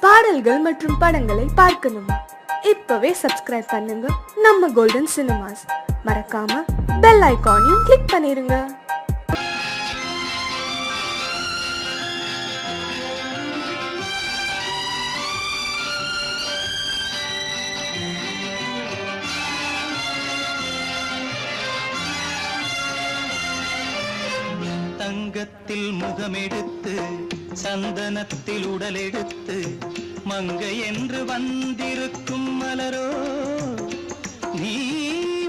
பாடல்கள் மற்றும் படங்களை பார்க்கணுமா? இப்பவே சப்ஸ்கிரைப் பண்ணுங்க நம்ம கோல்டன் சினிமாஸ். மறக்காம பெல் ஐகானையும் கிளிக் பண்ணிருங்க. தங்கத்தில் முகமெடுத்து சந்தனத்தில் உடலெடுத்து மங்கை என்று வந்திருக்கும் மலரோ நீ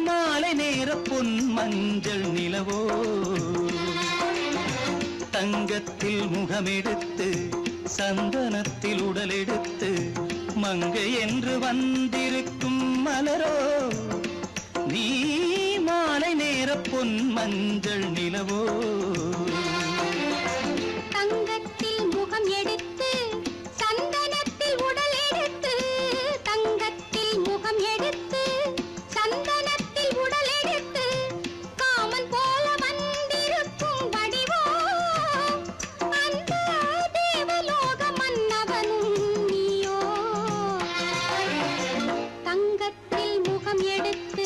மாலை நேர பொன் மஞ்சள் நிலவோ. தங்கத்தில் முகமெடுத்து சந்தனத்தில் உடலெடுத்து மங்கை என்று வந்திருக்கும் மலரோ நீ மாலை நேர பொன் மஞ்சள் நிலவோ. தங்கத்தில் முகம் எடுத்து சந்தனத்தில் உடல் எடுத்து தங்கத்தில் முகம் எடுத்து சந்தனத்தில் உடல் எடுத்து காமன் போல வந்திருக்கும் வடிவோ அந்த தேவலோக மன்னவனும் நீயோ. தங்கத்தில் முகம் எடுத்து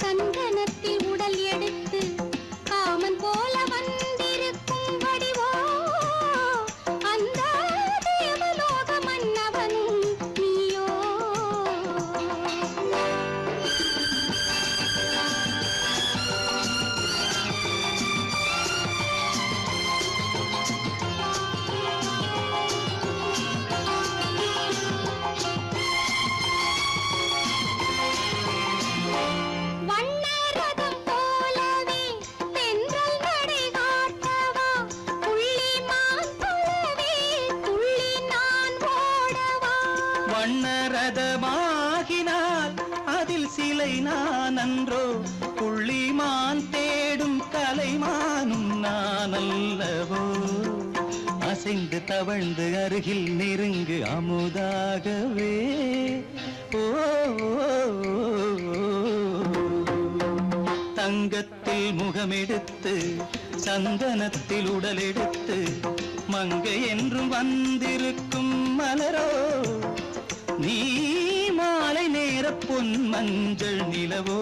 சந்தனத்தில் உடல் எடுத்து காமன் போல வந்திருக்கும் வடிவோ அந்த தேவலோக மன்னவனும் நீயோ. வண்ணரதம் போலவே தென்றல் நடை காட்டவா புள்ளிமான் போலவே துள்ளி நான் ஓடவா. வண்ணரதமாகினால் அதில் சிலை நான் அன்றோ புள்ளிமான் தேடும் கலைமானும் நான் அல்லவோ. அசைந்து தவழ்ந்து அருகில் நெருங்கு அமுதாகவே ஓ. தங்கத்தில் முகமெடுத்து சந்தனத்தில் உடலெடுத்து மங்கை என்றும் வந்திருக்கும் மலரோ நீ மாலை நேர பொன் மஞ்சள் நிலவோ.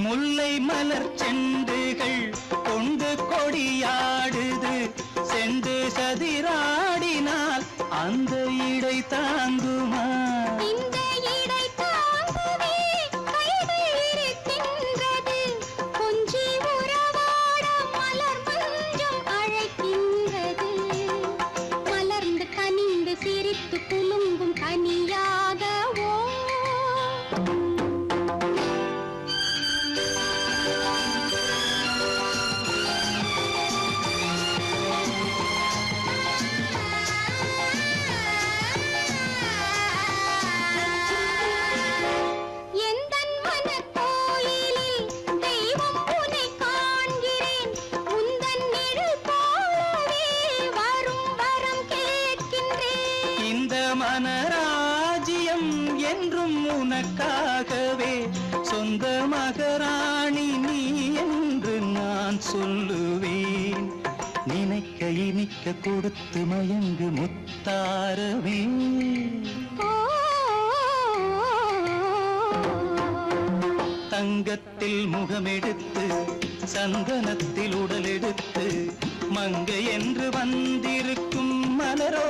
முல்லை மலர் செண்டுகள் கொண்டு கொடியாடுது செண்டு சதிராடினால் அந்த இடை தாங்குமா. இந்த இடை தாங்கவே கைகள் இருக்கின்றது கொஞ்சி உறவாட மலர் மஞ்சம் அழைக்கின்றது. மலர்ந்து கனிந்து சிரித்து குலுங்கும் கனியாகவோ. எந்தன் மனக்கோயிலில் தெய்வம் உன்னை காண்கிறேன் உந்தன் நிழல் போலவே வரும் வரம் கேட்கின்றேன். இந்த மனராஜ்யம் என்றும் உனக்காகவே சொந்த மகராணி நீ என்று நான் சொல்லுவேன். நினைக்க இனிக்க கொடுத்து மயங்கு முத்தாரவே. தங்கத்தில் முகமெடுத்து சந்தனத்தில் உடலெடுத்து மங்கை என்று வந்திருக்கும் மலரோ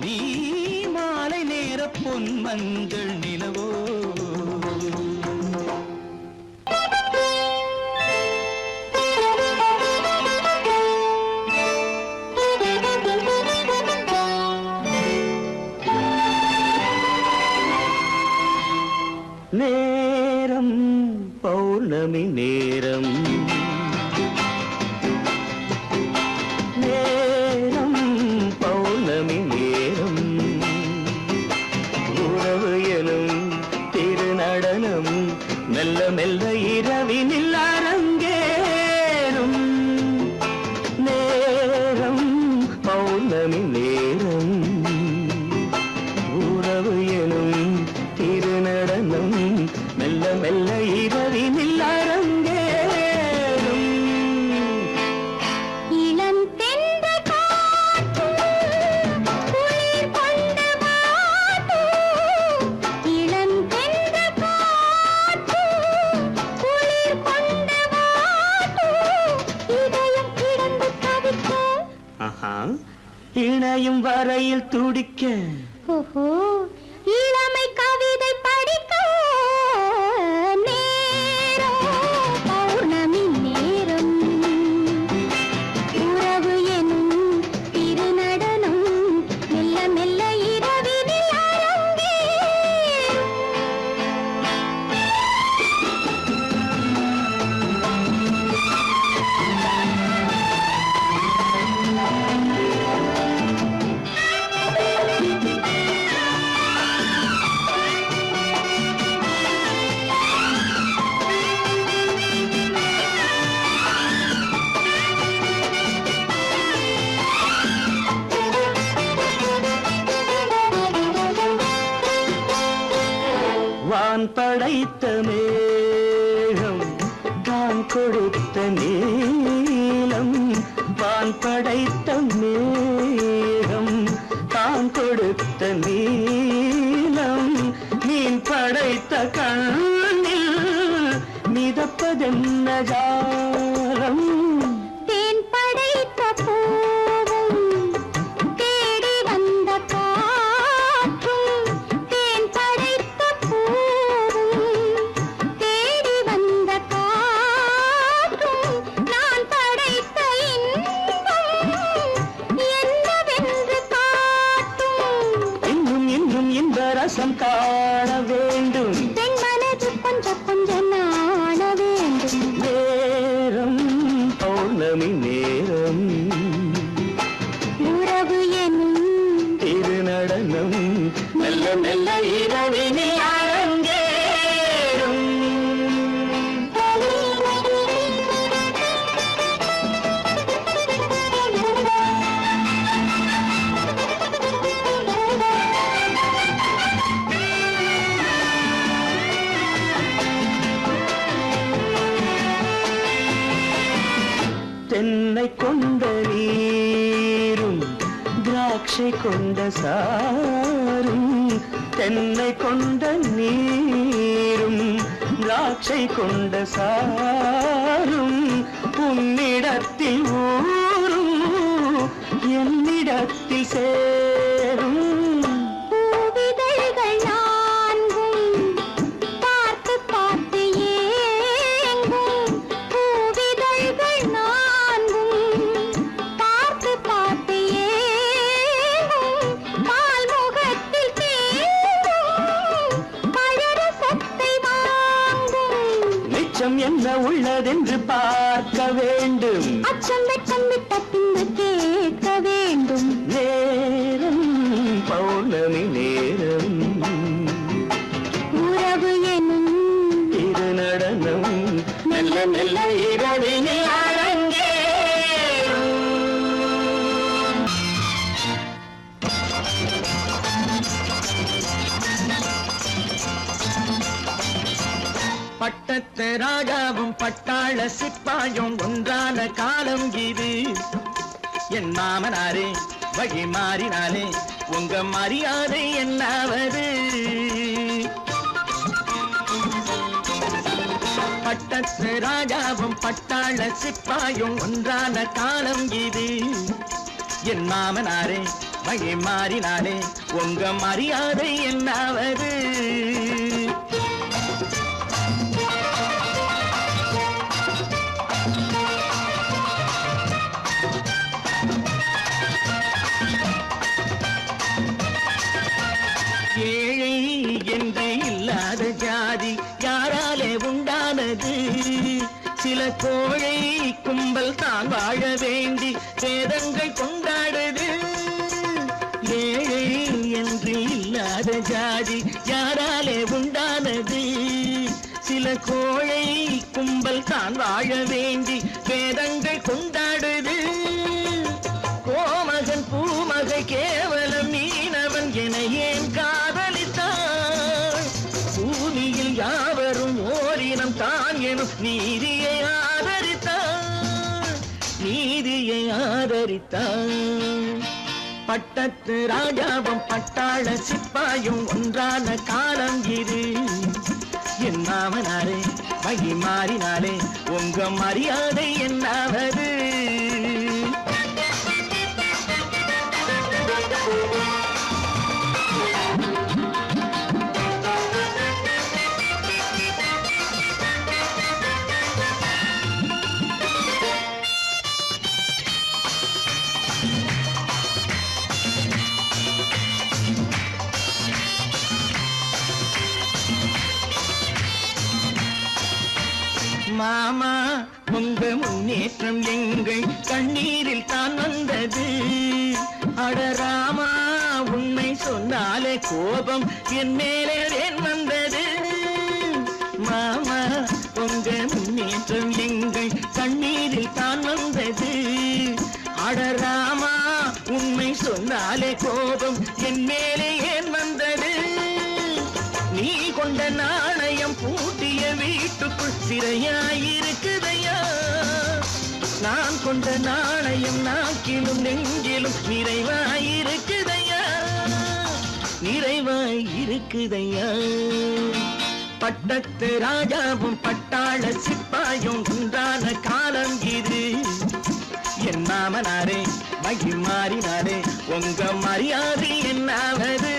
நீ மாலை நேர பொன் மஞ்சள் நிலவோ. நேரம் பௌர்ணமி நேரம் பௌர்ணமி நேரம் உறவு எனும் திருநடனம் மெல்ல மெல்ல இரவினில் அரங்கேறும் இளம் தென்றல் காற்று குளிர் கொண்டு வாட்டும் இளம் தென்றல் காற்று குளிர் கொண்டு வாட்டும் இதயம் கிடந்து தவிக்க இணையும் வரையில் துடிக்க ஓஹோ இளமை கவிதை படிக்க நேரம் பௌர்ணமி நேரம் உறவு எனும் திருநடனம் மெல்ல மெல்ல இரவினில் வான் படைத்த மேகம் தான் கொடுத்த நீலம் வான் படைத்த மேகம் தான் கொடுத்த நீலம் மீன் படைத்த கண்ணில் மிதப்பதென்ன ஜாலம் தேன் படைத்த பூவும் தேடி வந்த காற்றும் தேன் படைத்த பூவும் தேடி வந்த காற்றும் நான் படைத்த இன்பம் என்னவென்று காட்டும் இன்னும் இன்னும் இந்த ரசம் காண வேண்டும் பெண் மனது கொஞ்சம் கொஞ்சம் நாண வேண்டும் நேரம் பௌர்ணமி நேரம் உறவு எனும் திருநடனம் மெல்ல மெல்ல இரவினில் அரங்கேறும் தென்னை கொண்ட நீரும் திராட்சை கொண்ட சாரும் தென்னை கொண்ட நீரும் திராட்சை கொண்ட சாரும் உன்னிடத்தில் ஊரும் என்னிடத்தில் சேரும் பூவிதழ்கள் நான்கும் பார்த்து பார்த்து ஏங்கும் பூவிதழ்கள் நான்கும் பார்த்து பார்த்து ஏங்கும் பால் முகத்தில் தேங்கும் பழரசத்தை வாங்கும் மிச்சம் என்ன உள்ளதென்று பார்க்க வேண்டும் அச்சம் வெச்சம் விட்ட பின்பு கேட்க வேண்டும் நேரம் பௌர்ணமி நேரம் உறவு எனும் திருநடனம் மெல்ல மெல்ல இரவினில் அரங்கேறும் பட்டத்து ராஜாவும் பட்டாள சிப்பாயும் ஒன்றான காலம் இது என் மாமனாரே வழி மாறினாலே உங்க மரியாதை என்னாவது பட்டத்து ராஜாவும் பட்டாள சிப்பாயும் ஒன்றான காலம் இது என் மாமனாரே வழி மாறினாலே உங்க மரியாதை என்னாவது ஏழை என்று இல்லாத ஜாதி யாராலே உண்டானது சில கோழை கும்பல் தான் வாழ வேண்டி வேதங்கள் கொண்டாடுது ஏழை என்று இல்லாத ஜாதி யாராலே உண்டானது சில கோழை கும்பல் தான் வாழ வேண்டி வேதங்கள் கொண்டாடுது கோமகன் பூம ஆதரித்தான். பட்டத்து ராஜாவும் பட்டாள சிப்பாயும் ஒன்றான காலம் இது. என் மாமனாரே வகி மாறினாலே உங்க மரியாதை என்னாவது? மாமா உங்க முன்னேற்றம் எங்கள் கண்ணீரில் தான் வந்தது. அடராமா உண்மை சொன்னாலே கோபம் என் மேலே ஏன் வந்தது? மாமா உங்க முன்னேற்றம் எங்கள் கண்ணீரில் தான் வந்தது. அடராமா உண்மை சொன்னாலே கோபம் என் மேலே ஏன் வந்தது? நீ கொண்ட நாணயம் பூட்டிய வீட்டுக்குள் சிறையாயிருக்குதையா. நான் கொண்ட நாணயம் நாக்கிலும் நெஞ்சிலும் நிறைவாயிருக்குதையா, நிறைவாயிருக்குதையா. பட்டத்து ராஜாவும் பட்டாள சிப்பாயும் உண்டான காலம் இது. என் மாமனாரே மகி மாறினாரே உங்க மரியாதை என்னாவது?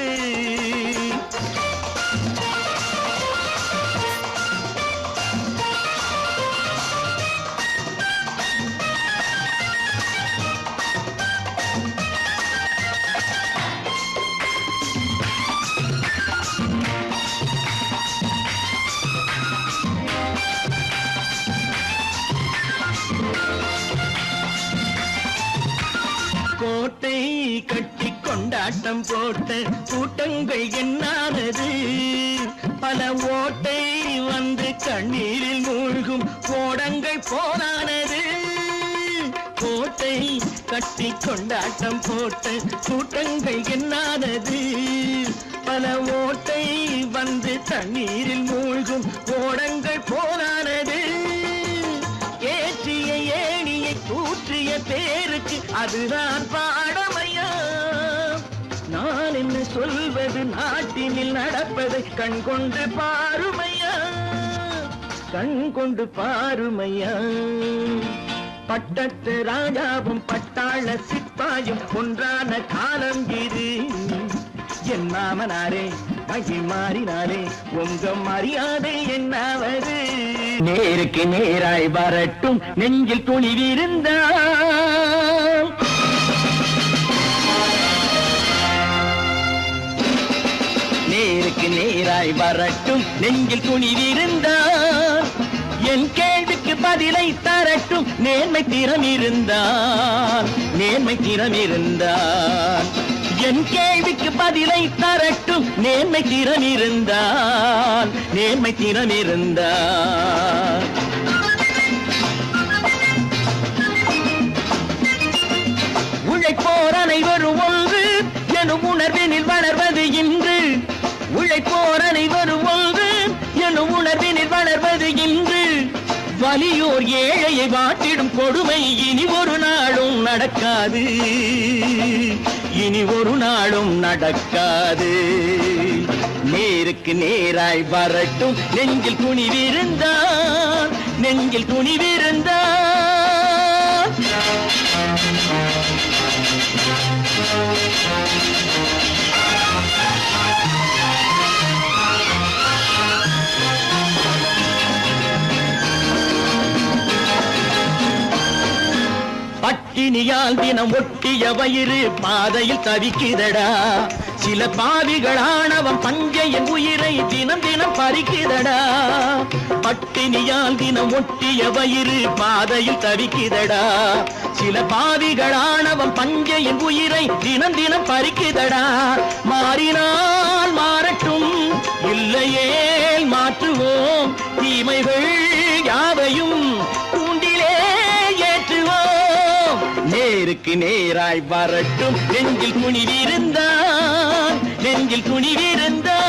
கோட்டை கட்டி கொண்டாட்டம் போட்ட கூட்டங்கள் என்னானது? பல ஓட்டை வந்து கண்ணீரில் மூழ்கும் கோடங்கள் போனானது. கோட்டை கட்டி கொண்டாட்டம் போட்ட கூட்டங்கள் என்னானது? பல ஓட்டை வந்து தண்ணீரில் மூழ்கும் கோடங்கள் போனானது. ஏற்றிய ஏணியை தூற்றிய பேருக்கு அதுதான் பாடமையா? நான் என்ன சொல்வது? நாட்டினில் நடப்பதை கண் கொண்டு பாருமையா, கண் கொண்டு பாருமையா. பட்டத்து ராஜாவும் பட்டாள சிப்பாயும் ஒன்றான காலம் இது. என் மாமனாரே மகி மாறினாரே உங்க மரியாதை என்னாவது? நேருக்கு நேராய் வரட்டும் நெஞ்சில் துணிவிருந்தால். நேருக்கு நேராய் வரட்டும் நெஞ்சில் துணிவிருந்தால். என் கேள்விக்கு பதிலை தரட்டும் நேர்மை திறம் இருந்தால், நேர்மை திறம் இருந்தால். என் கேள்விக்கு பதிலை தரட்டும் நேர்மை திறம் இருந்தால், நேர்மை திறம் இருந்தால். உழைப்போர் அனைவரும் ஒன்று எனும் உணர்வினில் வளர்வது இன்று. உழைப்போர் அனைவரும் ஒன்று எனும் உணர்வினில் வளர்வது இன்று. வலியோர் ஏழையை வாட்டிடும் கொடுமை இனி ஒரு நாளும் நடக்காது, இனி ஒரு நாளும் நடக்காது. நேருக்கு நேராய் வரட்டும் நெஞ்சில் துணிவிருந்தால், நெஞ்சில் துணிவிருந்தால். பட்டினியால் தினம் ஒட்டிய வயிறு பாதையில் தவிக்குதடா. சில பாவிகளானவன் பஞ்சையின் உயிரை தினம் தினம் பறிக்குதடா. பட்டினியால் தினம் ஒட்டிய வயிறு பாதையில் தவிக்குதடா. சில பாவிகளானவன் பஞ்சையின் உயிரை தினம் தினம் பறிக்குதடா. மாறினால் மாறட்டும் இல்லையே மாற்றுவோம், தீமைகள் யாவையும் கூண்டிலே ஏற்றுவோம். நேருக்கு நேராய் வரட்டும் நெஞ்சில் துணிவிருந்தால், நெஞ்சில் துணிவிருந்தால்.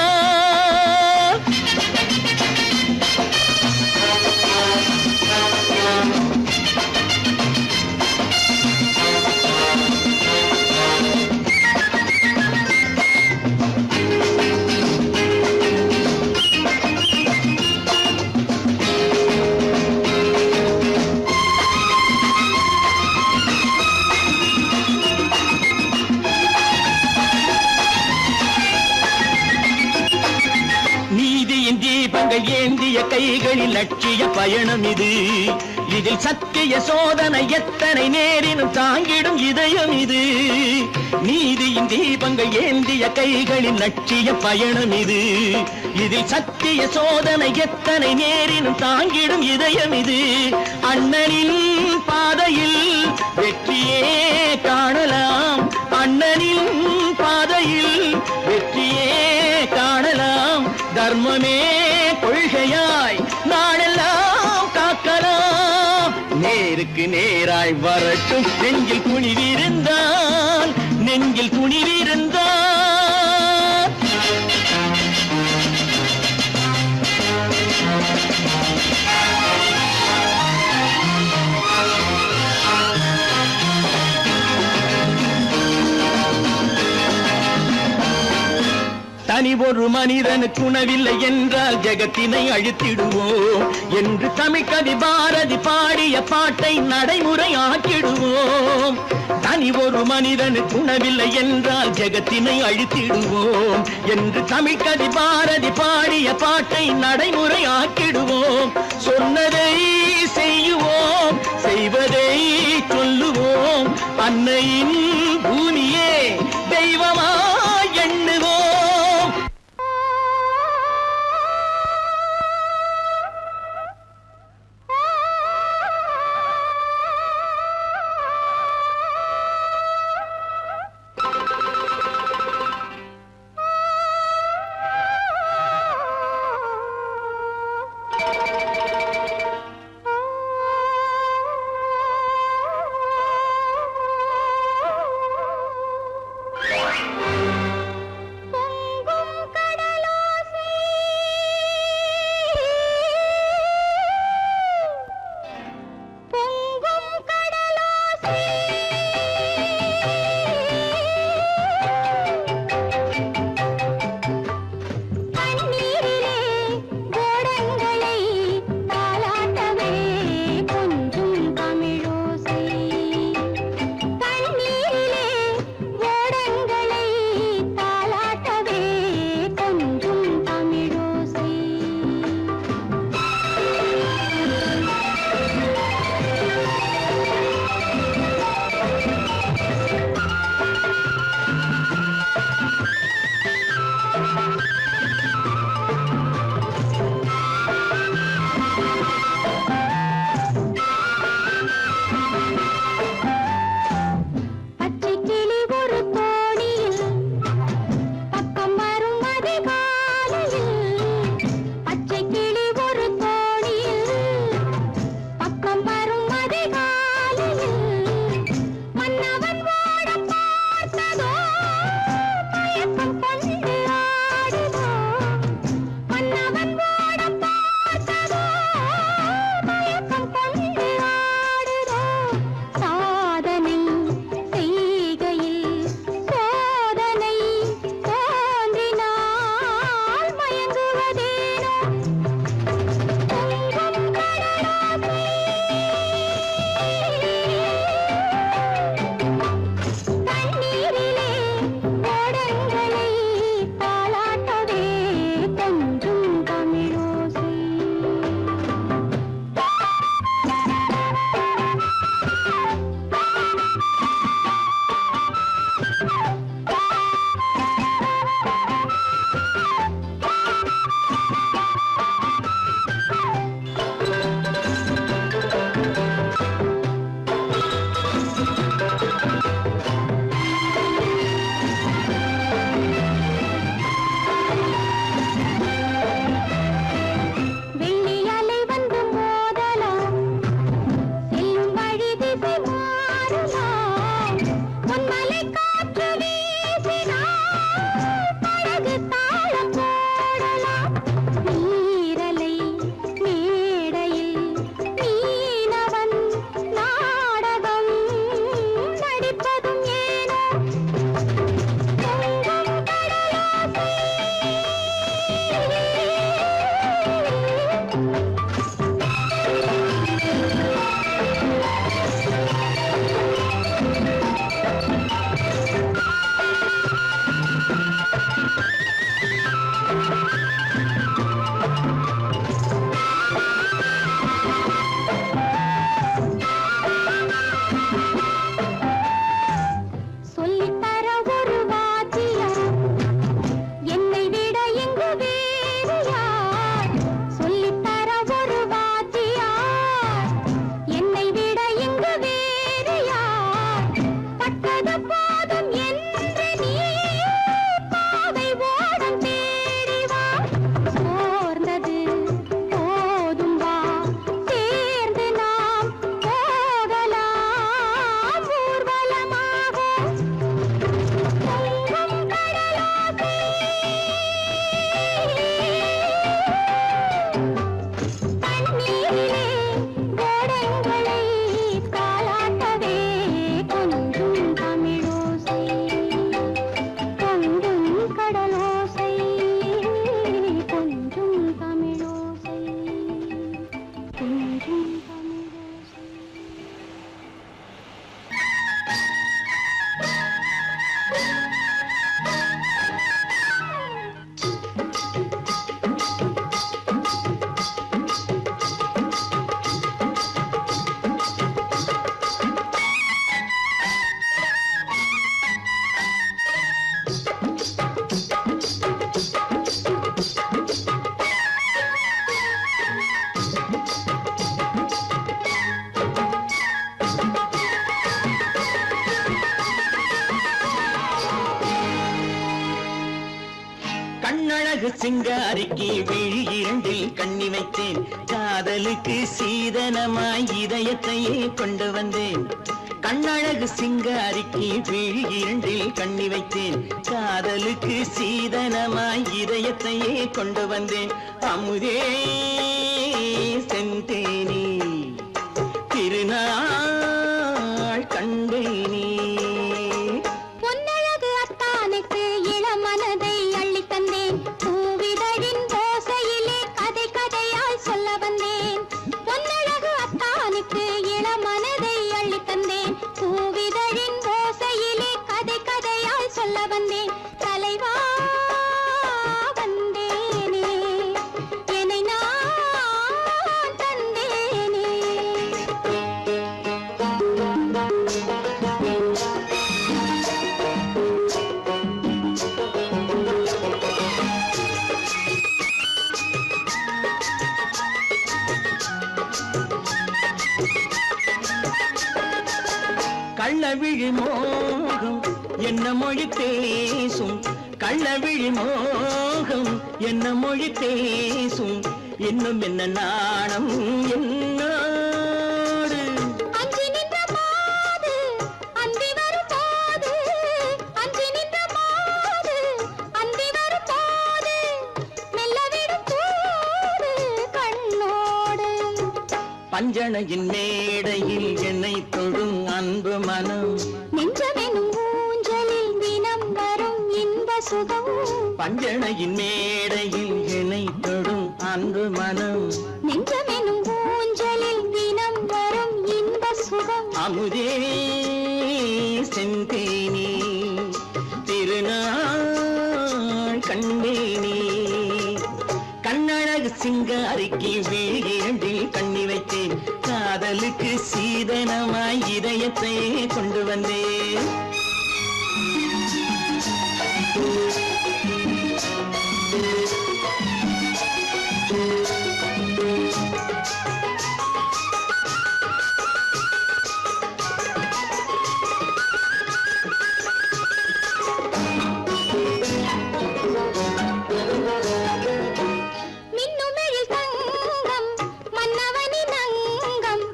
கைகளில் லட்சிய பயணம் இது. இதில் சத்திய சோதனை எத்தனை நேரினும் தாங்கிடும் இதயம் இது. நீதியின் தீபங்கள் ஏந்திய கைகளில் லட்சிய பயணம் இது. இதில் சத்திய சோதனை எத்தனை நேரினும் தாங்கிடும் இதயம் இது. அண்ணனின் பாதையில் வெற்றியே காணலாம். அண்ணனின் பாதையில் வெற்றியே காணலாம். தர்மமே கொள்கையாய் நாடெல்லாம் காக்கலாம். நேருக்கு நேராய் வரட்டும் நெஞ்சில் துணிவிருந்தால், நெஞ்சில் துணிவிருந்தால். தனி ஒரு மனிதனுக்கு உணவில்லை என்றால் ஜெகத்தினை அழித்திடுவோம் என்று தமிழ் கவி பாரதி பாடிய பாட்டை நடைமுறை ஆக்கிடுவோம். தனி ஒரு மனிதனுக்கு உணவில்லை என்றால் ஜெகத்தினை அழித்திடுவோம் என்று தமிழ் கவி பாரதி பாடிய பாட்டை நடைமுறை ஆக்கிடுவோம். சொன்னதை செய்யுவோம், செய்வதை சொல்லுவோம். அன்னையின் பூமியே தெய்வமா எண்ணுவோம். கண்ணழகு சிங்காரிக்கு விழி இரண்டில் கண்ணி வைத்தேன் காதலுக்கு சீதனமாய் இதயத்தையே கொண்டு வந்தேன் கண்ணழகு சிங்காரிக்கு விழி இரண்டில் கண்ணி வைத்தேன் காதலுக்கு சீதனமாய் இதயத்தையே கொண்டு வந்தேன் அமுதே செந்தேனே திருநாள் கண்டேனே பொன்னழகு அத்தானுக்கு இளமனதை அள்ளி தந்தேன் பூவிதழின் ஓசையிலே கதை கதையாய் சொல்ல வந்தேன் பொன்னழகு அத்தானுக்கு இளமனதை அள்ளி தந்தேன் பூவிதழின் ஓசையிலே கதை கதையாய் சொல்ல வந்தேன் தலைவா வந்தேனே என்னை நான் தந்தேனே கள்ளவிழி மோகம் என்ன மொழி பேசும் கள்ளவிழி மோகம் என்ன மொழி பேசும் இன்னும் என்ன நாணம் என்னோடு அஞ்சி நின்ற மாது அந்தி வரும் போது அஞ்சி நின்ற மாது அந்தி வரும் போது மெல்ல விடும் போது கண்ணோடு பஞ்சணையின் மேடையில் என்னை தொழும் அன்பு மனம் நெஞ்சமெனும் ஊஞ்சலில் தினம் வரும் இன்ப சுகம் பஞ்சணையின் மேடையில் என்னை தொழும் அன்பு மனம் நெஞ்சமெனும் ஊஞ்சலில் தினம் வரும் இன்ப சுகம் அமுதே செந்தேனே திருநாள் கண்டேனே கண்ணழகு சிங்காரிக்கு விழி இரண்டில் கண்ணி வைத்தேன் காதலுக்கு சீதனமாய் இதயத்தை கொண்டு வந்தேன் மின்னுமெழில் தங்கம் மன்னவனின் அங்கம்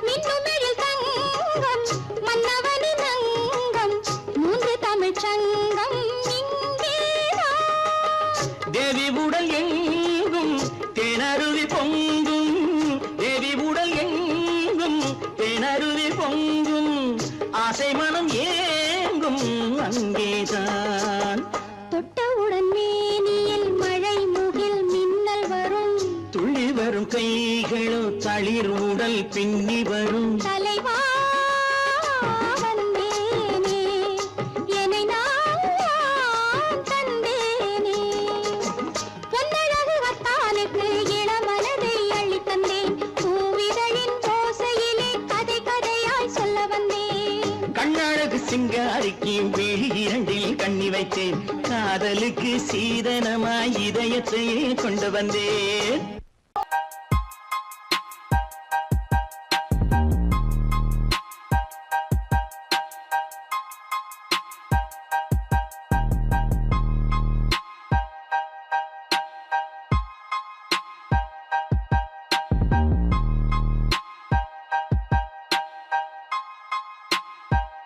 மின்னுமெழில் தங்கம் மன்னவனின் அங்கம் மூன்று தமிழ்ச் சங்கம் இங்கேதான் தேவி உடல் எங்கும் தேனருவி பொங்கும் தேவி உடல் எங்கும் தேனருவி பொங்கும் ஆசை மனம் ஏங்கும் அங்கேதான் தொட்டவுடன் மேனியில் மழை முகில் மின்னல் வரும் துள்ளி வரும் கைகளோ தளிர் உடல் பின்னி வரும் தலைவா வந்தேனே என்னை நான் தந்தேனே பொன்னழகு அத்தானுக்கு இளமனதை அள்ளி தந்தேன் பூவிதழின் ஓசையிலே கதை கதையாய் சொல்ல வந்தேன் கண்ணழகு சிங்காரிக்கு விழி இரண்டில் கண்ணி வைத்தேன் காதலுக்கு சீதனமாய் இதயத்தையே கொண்டு வந்தேன்